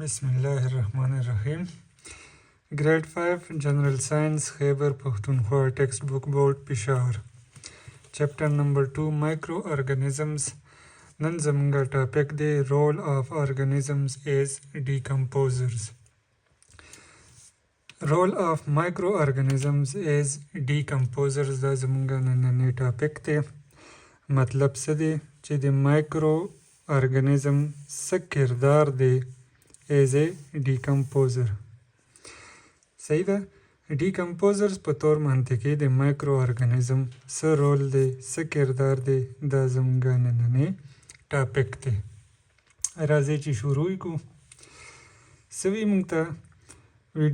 Bismillahirrahmanirrahim. Grade 5 General Science Khyber Pakhtunkhwa Textbook Board Peshawar. Chapter number 2 Microorganisms. Nan zamanga topic the role of organisms as decomposers. Role of microorganisms as decomposers da zamanga nane topic the matlab څه دی چې د microorganism څه کردار دی as a decomposer. صحیح ده؟ decomposers په طور منطقي د microorganism څه رول دی څه کردار دی دا زموږ نننی ټاپک دی. راځئ چې شروع کړو. څه وی موږ ته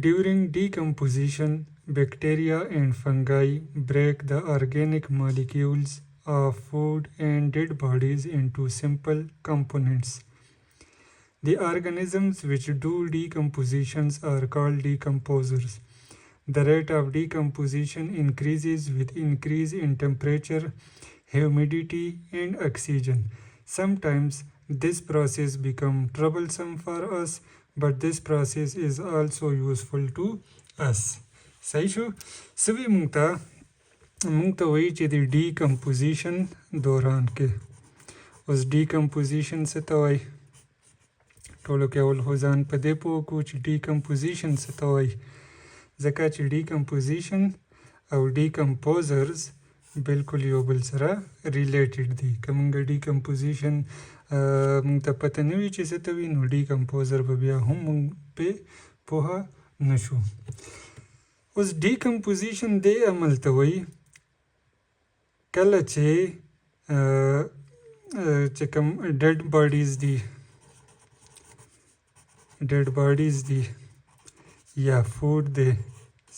during decomposition bacteria and fungi break the organic molecules of food and dead bodies into simple components. The organisms which do decompositions are called decomposers. The rate of decomposition increases with increase in temperature, humidity and oxygen. Sometimes this process becomes troublesome for us, but this process is also useful to us. صحیح شو؟ سوی مونږ ته وایي چې د decomposition دوران کې اوس decomposition څه ته وایي؟ ټولو کې اول خو ځان په دې پوه کړو چې decomposition څه ته وایي، ځکه چې decomposition او decomposers بالکل یو بل سره ریلیټډ دي. که موږ decomposition موږ ته پته نه وي چې څه ته وي، نو decomposer به بیا هم موږ پې پوهه نه شو. اوس decomposition دې عمل ته وایي کله چې کوم ډیډ باډیز دي یا فوډ دی،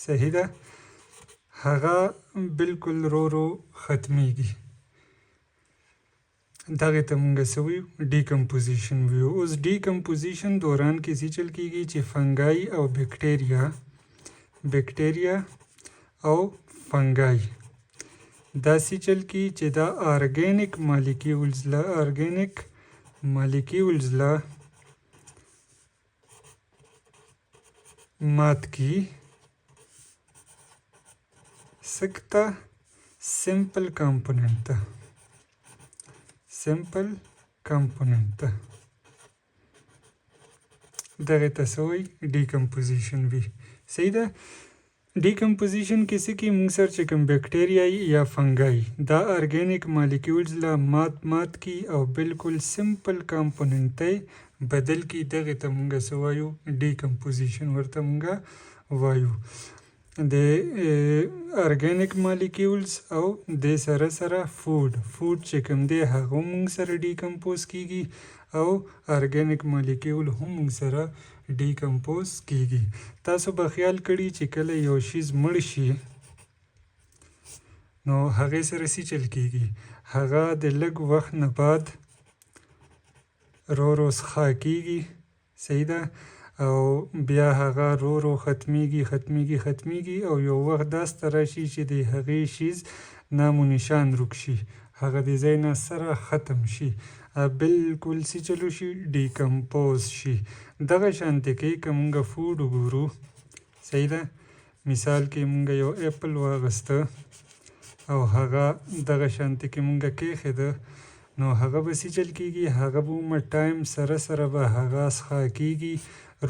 صحیح ده، هغه بالکل رو ختمیږي. دغه ته مونږ څه وایو؟ decomposition وایو. اوس decomposition دوران کې څه چل کېږي چې فنګای او بکټیریا او فنګای دا څه چل کی چې دا ارګینیک مالیکیولز لا مات کی سکتا سمپل کمپوننٹ دغه ته څه وایي؟ decomposition وي. صحیح ده؟ decomposition کې څه کې موږ سره چې کوم بکټیریا یا فنګای دا ارګینیک مالیکیولز لا مات کی او بالکل سمپل کمپوننټ بدل کی. دغه ته موږ څه وایو؟ decomposition ورته موږ وایو. د ارګینیک مالیکیولز او د سره فوډ چې کوم دی هغه موږ سره ډیکمپوز کیږي او ارګینیک مالیکیول هم موږ سره ډیکمپوز کیږي. تاسو به خیال کړی چې کله یو شیز مړ شي نو هغې سره څه چل کیږي؟ هغه د لږ وخت نه بعد رو څخه کیږي، صحیح ده، او بیا هغه رو ختمیږي او یو وخت داسته راشي چې د هغې شیز نام و نشان ورک شي، هغه د ځای نه سره ختم شي، بالکل څه چلو شي؟ ډیکمپوز شي. دغه شانتې کې که موږ فوډ وګورو، صحیح ده، مثال کې موږ یو اپل واغسته او هغه دغه شانتې کې موږ کېښوده نو هغه به څه چل کېږي؟ هغه به عمر ټایم سره به هغه څخه کېږي،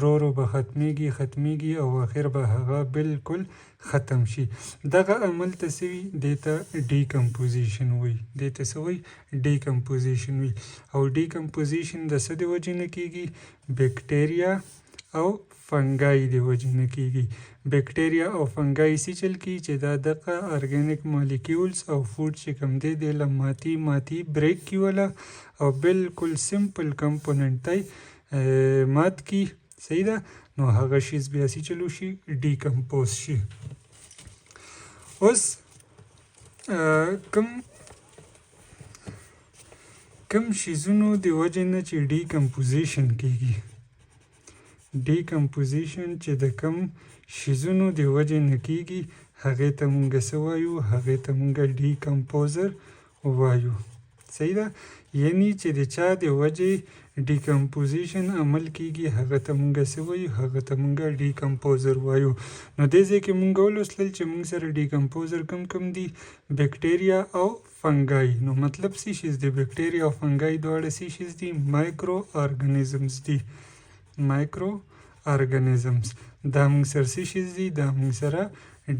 رو به ختمیږي او آخر به هغه بالکل ختم شي. دغه عمل ته څه وي؟ دې ته decomposition وایي. او decomposition د څه د وجې نه کېږي؟ بکټیریا او فنګای د وجې نه کېږي. بکټیریا او فنګای څه چل کی چې دا دغه ارګینیک مالیکیولز او فوډ چې کوم دی د له ماتي بریک کی ولا او بالکل سمپل کمپوننټ مات کی، صحیح ده، نو هغه شیز بیا څه چلو شي؟ ډیکمپوز شي. اوس کم شیزونو د وجې نه چې ډیکمپوزیشن کیږي، ډیکمپوزیشن چې د کم شیزونو د وجې نه کیږي هغې ته مونږ څه وایو؟ هغې ته مونږ ډیکمپوزر وایو. صحیح ده؟ یعنی چې د چا د وجې ډیکمپوزیشن عمل کیږي هغه ته مونږ څه وایو؟ هغه ته مونږ ډیکمپوزر وایو. نو دې ځای کې مونږ ولوستل چې مونږ سره ډیکمپوزر کم دي؟ بیکټیریا او فنګای. نو مطلب څه شیز دی؟ بیکټیریا او فنګای دواړه څه شیز دي؟ مایکرو ارګانیزمز دي. مایکرو ارګانیزمز دا مونږ سره څه شیز دي؟ دا مونږ سره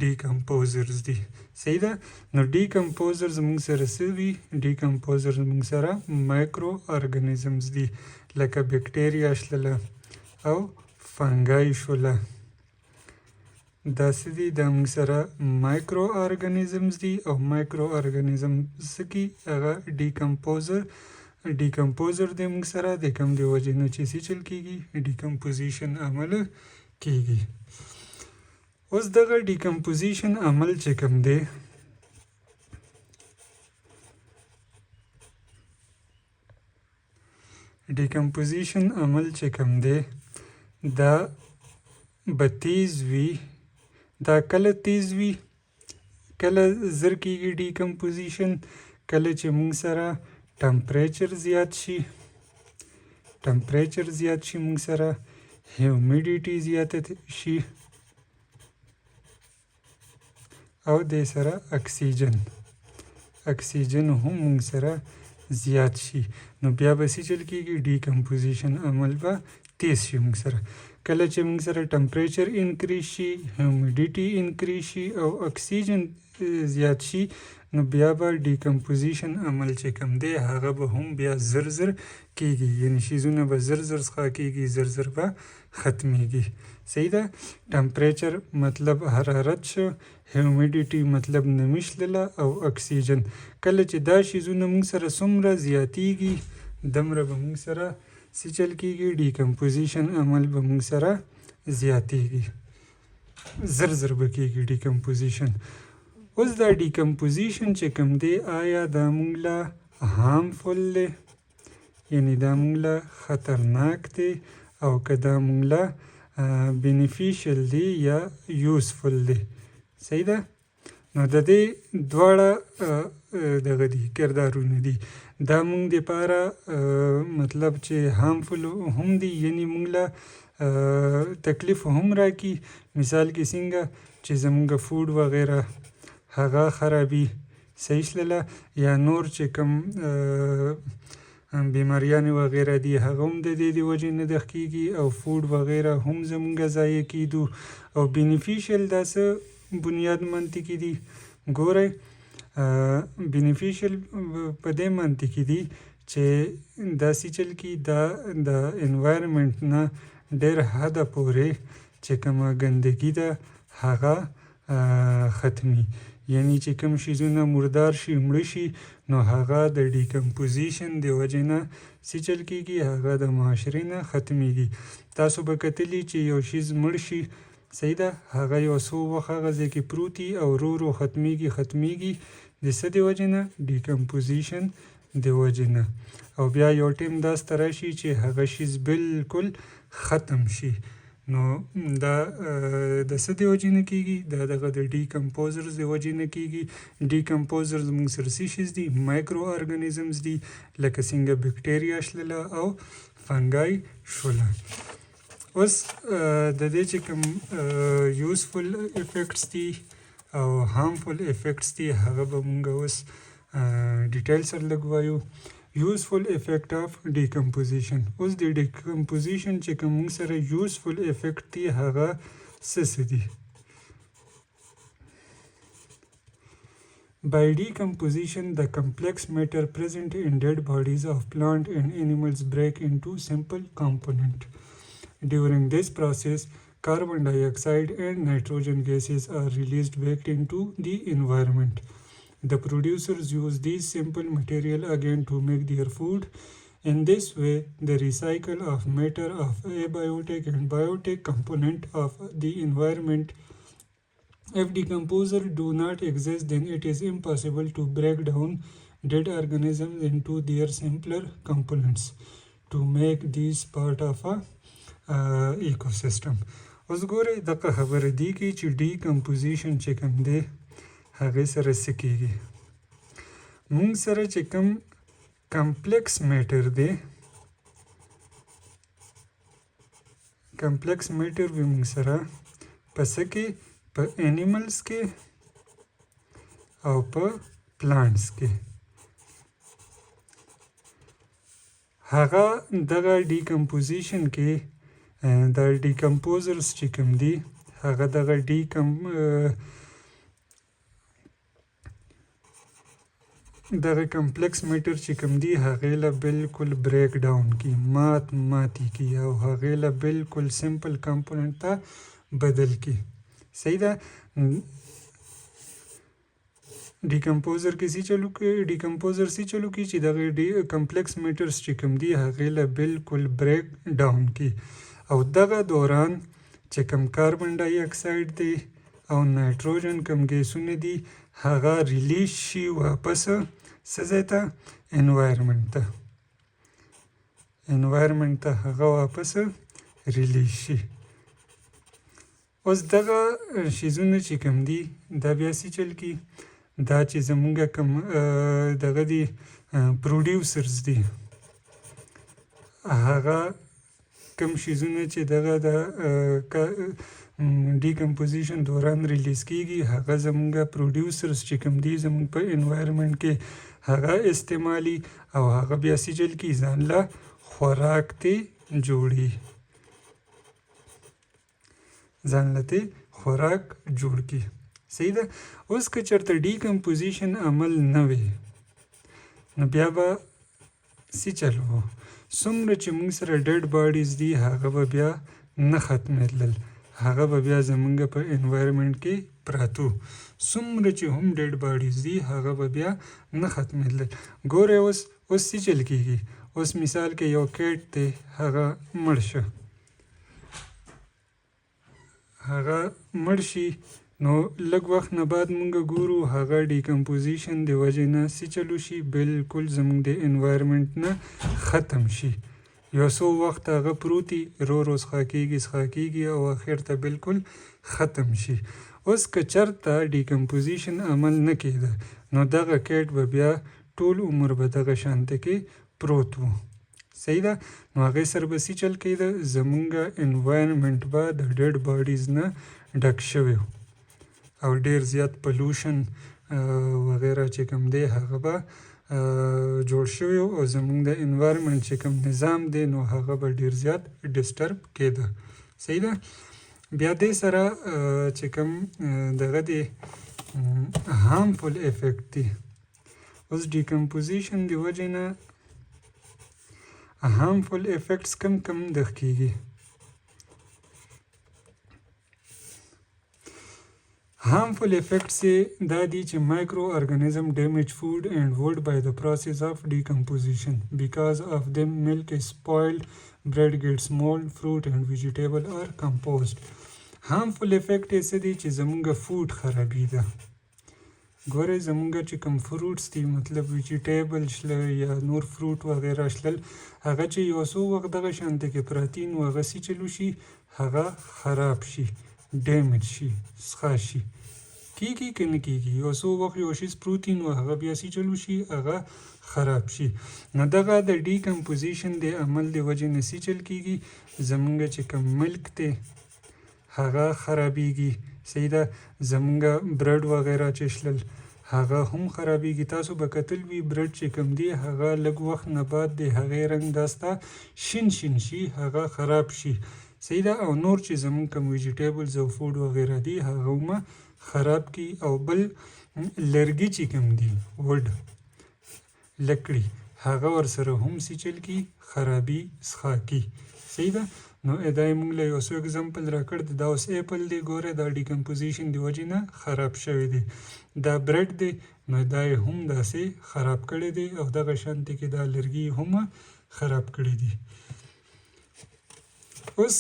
ډیکمپوزرز دي. صحیح ده؟ نو ډیکمپوزرز مونږ سره څه وي؟ ډیکمپوزرز مونږ سره مایکرو ارګانیزمز دي لکه بیکټیریا شلله او فنګای شوله. دا څه دي؟ دا مونږ سره مایکرو ارګانیزمز دي او مایکرو ارګانیزم څه کی؟ هغه ډیکمپوزر دی مونږ سره د کوم دی وجې نه چې څه چل کیږي؟ ډیکمپوزیشن عمل کیږي. اوس دغه ډیکمپوزیشن عمل چې کوم دی ډیکمپوزیشن عمل چې کوم دی دا به تیز وي. دا کله تیز وي؟ کله زر کیږي ډیکمپوزیشن؟ کله چې مونږ سره ټمپریچر زیات شي. ټمپریچر زیات شي مونږ سره، هیومیډیټي زیاته شي او د سره اکسیجن هم مونږ سره زیات شي. نو بیا به څه چل کیږي؟ ډیکمپوزیشن عمل به تیز شي مونږ سره. کله چې مونږ سره ټمپریچر انکریز شي، هیومیډیټي انکریز شي او اکسیجن زیات شي، نو بیا به ډیکمپوزیشن عمل چې کوم دی هغه به هم بیا زر کیږي. یعنی شیزونه به زر څخه کیږي، زر به ختمیږي. صحیح ده؟ ټمپریچر مطلب حرارت شو، هیومیډیټي مطلب نمی شلله او اکسیجن. کله چې دا شیزونه مونږ سره څومره زیاتیږي دمره به مونږ سره څه چل کیږي؟ ډیکمپوزیشن عمل به مونږ سره زیاتیږي، زر به کیږي ډیکمپوزیشن. اوس دا ډیکمپوزیشن چې کوم دی آیا دا مونږ له هارمفل دی؟ یعنی دا مونږ له خطرناک دی او که دا مونږ له بینیفیشل دی یا یوزفل دی؟ صحیح ده؟ نو د دې دواړه دغه دي کردارونه دي. دا مونږ دپاره مطلب چې هارمفل هم دي، یعنی مونږ له تکلیف هم راکي. مثال کې څنګه چې زمونږ فوډ وغیره هغه خرابي، صحیح شلله، یا نور چې کوم بیماریانې وغیره دي هغه هم د دې د وجې نه دغ کیږي او فوډ وغیره هم زمونږ ضایع کیدو. او بینیفیشل دا څه بنیاد منطقي دي؟ ګورئ بینیفیشل په دې منطقي دي چې داسې چل کی دا د انوایرمنټ نه ډېر حده پورې چې کومه ګندګي ده هغه ختمي. یعنی چې کوم شیزونه مردار شي، مړه شي، نو هغه د ډیکمپوزیشن د وجې نه څه چل کیږي؟ هغه د معاشرې نه ختمیږي. تاسو به کتلي چې یو شیز مړ شي، صحیح ده، هغه یو څو وخت هغه ځای کې پروت وي او ورو ختمیږي د څه د وجې نه؟ ډیکمپوزیشن د وجې نه. او بیا یو ټیم داسته راشي چې هغه شیز بالکل ختم شي. نو دا د څه د وجې نه کیږي؟ دا دغه د ډیکمپوزرز د وجې نه کیږي. ډیکمپوزرز مونږ سره څه شیز دي؟ مایکرو ارګانیزمز دي لکه څنګه بیکټیریا شلله او فنګای شوله. اوس د دې چې کوم یوزفل افیکټس دي او هارمفل افیکټس دي هغه به مونږ اوس ډیټیل سره لږ وایو. یوزفل افیکټ آف ډیکمپوزیشن. اوس د ډیکمپوزیشن چې کوم مونږ سره یوزفل افیکټ دي هغه څه دي؟ By decomposition, the complex matter present in dead bodies of plant and animals break into simple components. During this process, carbon dioxide and nitrogen gases are released back into the environment. The producers use these simple material again to make their food. In this way, the recycle of matter of abiotic and biotic component of the environment. If decomposers do not exist, then it is impossible to break down dead organisms into their simpler components to make these part of a ecosystem. اوس ګورئ دغه خبره دی کې چې ډیکمپوزیشن چې کوم دی هغې سره څه کیږي؟ مونږ سره چې کوم کمپلیکس میټر دی کمپلیکس میټر وي موږ سره په څه کې په انیملز کې او په پلانټس کې هغه دغه ډیکمپوزیشن کې د ډیکمپوزرز چې کوم دي هغه دغه دغه کمپلیکس میټر چې کوم دی هغې له بالکل بریک ډاون کی ماتې کی او هغې له بالکل سمپل کمپوننټ ته بدل کی صحیح ده ډیکمپوزر کې سی چلو کی چې دغه کمپلیکس میټرز چې کوم دی هغې له بالکل بریک ډاون کی او دغه دوران چې کوم کاربن ډای اکساید دی او نایټروجن کوم ګیسونه دي هغه ریلیز شي واپس څه ځای ته انوایرمنټ ته هغه واپس ریلیز شي اوس دغه شیزونه چې کوم دي دا بیا څه چل کی دا چې زمونږ کوم دغه دي پروډیوسرز دي هغه کوم شیزونه چې دغه د ډیکمپوزیشن دوران ریلیز کیږي هغه زمونږ پروډیوسرز چې کوم دي زمونږ په انوایرمنټ کې هغه استعمالي او هغه بیا سیجل کی ځان له خوراک ته جوړ کی صحیح ده اوس که چېرته ډیکمپوزیشن عمل نه وي نو بیا به څه چل و څومره چې موږ سره ډیډ باډیز دي هغه به بیا نه ختمېدل هغه به بیا زمونږ په انوایرمنټ کې پراتو څومره چې هم ډیډ باډیز دي هغه به بیا نه ختمېدل ګوره اوس څه چل کېږي اوس مثال کې یو کیټ دی هغه مړ شي نو لږ وخت نه بعد مونږ ګورو هغه ډیکمپوزیشن د وجې نه څه چلو شي بالکل زمونږ د انوایرمنټ نه ختم شي یو څو وخت هغه پروتي رو څښا کېږي او اخر ته بالکل ختم شي اوس که چېرته ډیکمپوزیشن عمل نه کېده نو دغه کیټ به بیا ټول عمر به دغه شانته کې پروت و صحیح ده نو هغې سره به څه چل کېده زمونږ انوایرمنټ به د ډیډ باډیز نه ډک شوی او ډیر زیات پلوشن وغیره چې کوم دی هغه به جوړ شوی او زمونږ د انوایرمنټ چې کوم نظام دی نو هغه به ډیر زیات ډسټرب کېده صحیح ده بیا دې سره چې کوم دغه دی هارمفul افیکټ دی اوس ډیکمپوزیشن د وجې نه هارمفul افیکټس کم دغه کېږي Harmful effects دا دي چې micro organism damage food and wood by the process of decomposition. Because of them milk is spoiled, bread gets mold, fruit and vegetable are compost. Harmful effect یې څه دي چې زمونږ فوډ خرابي ده ګوره زمونږ چې کوم فروټس دي مطلب ویجیټیبل شله یا نور فروټ وغیره شلل هغه چې یو څو وخت دغه شانته کې پراتی نو هغه څه چلو شي هغه خراب شي ډیمیج شي څښا شي کېږي که نه کېږي یو څو وخت یو شیز پروتین و هغه بیا څه چلو شي هغه خراب شي نو دغه د ډیکمپوزیشن د عمل د وجې نه څه چل کېږي زمونږ چې کوم ملک دی هغه خرابېږي صحیح ده زمونږ برډ وغیره چې شلل هغه هم خرابېږي تاسو به کتل وي برډ چې کوم دی هغه لږ وخت نه بعد د هغې رنګ داسته شین شي هغه خراب شي صحیح ده او نور چې زمونږ کوم ویجیټیبلز او فوډ وغیره دي هغه هم خراب کی او بل لرګي چې کوم دي وډ لکړي هغه ورسره هم څه چل کی خرابي څښا کی صحیح ده نو دا یې موږ له یو څو اګزامپل راکړ دا اوس ایپل دی ګوره دا ډیکمپوزیشن د وجې نه خراب شوی دی دا برډ دی نو دا یې هم داسې خراب کړی دی او دغه شانتې کې دا لرګي هم خراب کړي دي اوس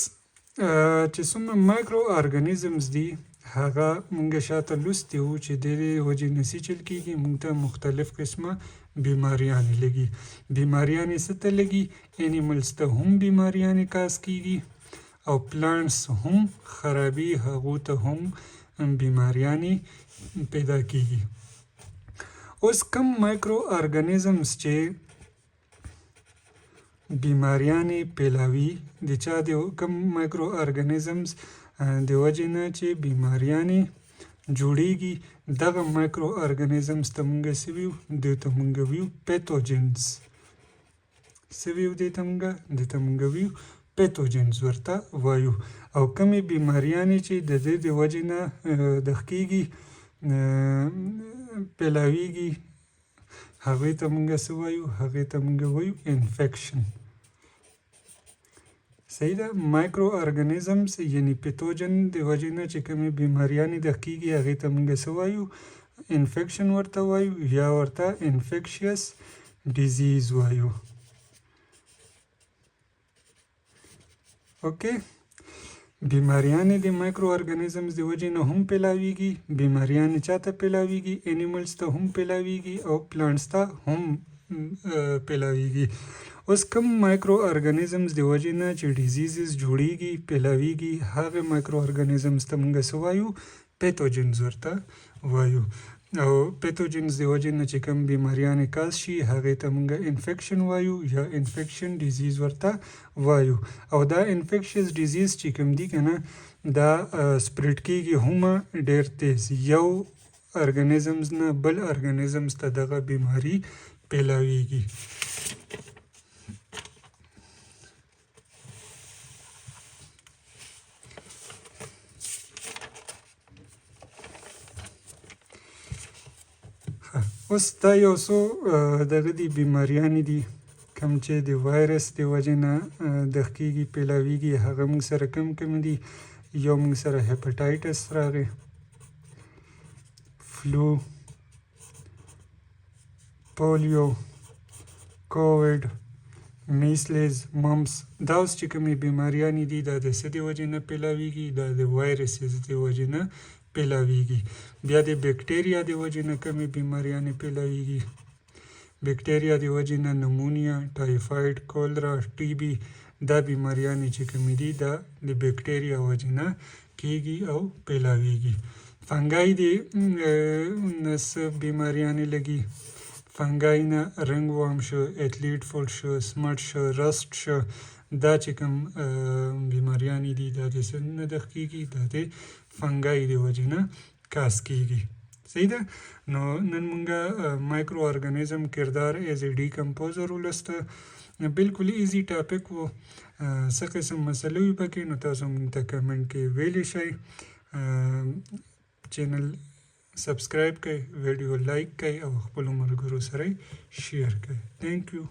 چې څومره مایکرو ارګانیزمز دي هغه مونږ شاته لوستي وو چې د دې وجې نه څه چل کېږي مونږ ته مختلف قسمه بیماریانې لګي بیماریانې څه ته لګي انیملز ته هم بیماریانې کاز کېږي او پلانټس هم خرابي هغو ته هم بیماریانې پیدا کېږي اوس کم مایکرو ارګانیزمز چې بیماریانې پیلاوي د چا د کوم مایکرو ارګانیزمز د وجې نه چې بیماریانې جوړیږي دغه مایکرو ارګانیزمز ته مونږ څه ویو دې ته مونږ ویو پیتوجنز څه ویو دې ته مونږ ویو پیتوجنز ورته وایو او کومې بیماریانې چې د دې د وجې نه دغه کیږي پیلاویږي هغې ته مونږ څه وایو هغې ته مونږ وایو انفیکشن صحیح ده مایکرو ارګانیزمز یعنی پیتوجن د وجې نه چې کومې بیماریانې دغه کیږي هغې ته مونږ څه وایو انفیکشن ورته وایو یا ورته انفیکشیس ډیزیز وایو اوکې بیماریانې د مایکرو ارګانیزمز د وجې نه هم پیلاویږي بیماریانې چاته پیلاویږي انیملز ته هم پیلاویږي او پلانټس ته هم پیلاویږي اوس کوم مایکرو ارګانیزمز د وجې نه چې ډیزیزز جوړیږي پیلاویږي هغه مایکرو ارګانیزمز ته مونږ څه وایو پیتوجنز ورته وایو او پیتوجنز د وجې نه چې کوم بیماریانې کاز شي هغې ته مونږ انفیکشن وایو یا انفیکشن ډیزیز ورته وایو او دا انفیکشس ډیزیز چې کوم دي که نه دا سپریډ کیږي هم ډېر تیز یو ارګانیزمز نه بل ارګانیزمز ته دغه بیماري پیلاویږي اوس دا یو څو دغه دي بیماریانې دي کوم چې د وایرس د وجې نه دغه کیږي پیلاویږي هغه موږ سره کوم دي یو موږ سره هیپاټایټس راغی فلو پولیو کووډ میسلز ممپس دا اوس چې کومې بیماریانې دي دا د څه د وجې نه پیلاویږي دا د وایرسز د وجې نه پیلاویږي بیا د بیکټیریا د وجې نه کومې بیماریانې پیلاویږي بیکټیریا د وجې نه نمونیا ټایفاید کولرا ټي بي دا بیماریانې چې کومې دي دا د بیکټیریا وجې نه کیږي او پیلاویږي فنګای د څه بیماریانې لګي فنګای نه رنګ وام شو اتلیټ فول شو سمټ شو رسټ شو دا چې کوم بیماریانې دي دا د څه نه دغه کیږي دا د فنګای د وجې نه کاز کیږي صحیح ده نو نن مونږه مایکرو ارګانیزم کردار ایز ا ډیکمپوزر ولسته بالکل ایزی ټاپک و څه قسم مسله وي پکې نو تاسو مونږ ته کمنټ کې ویلی شئ چینل سبسکرایب کړئ ویډیو لایک کړئ او خپلو ملګرو سره یې شیر کړئ تھینک یو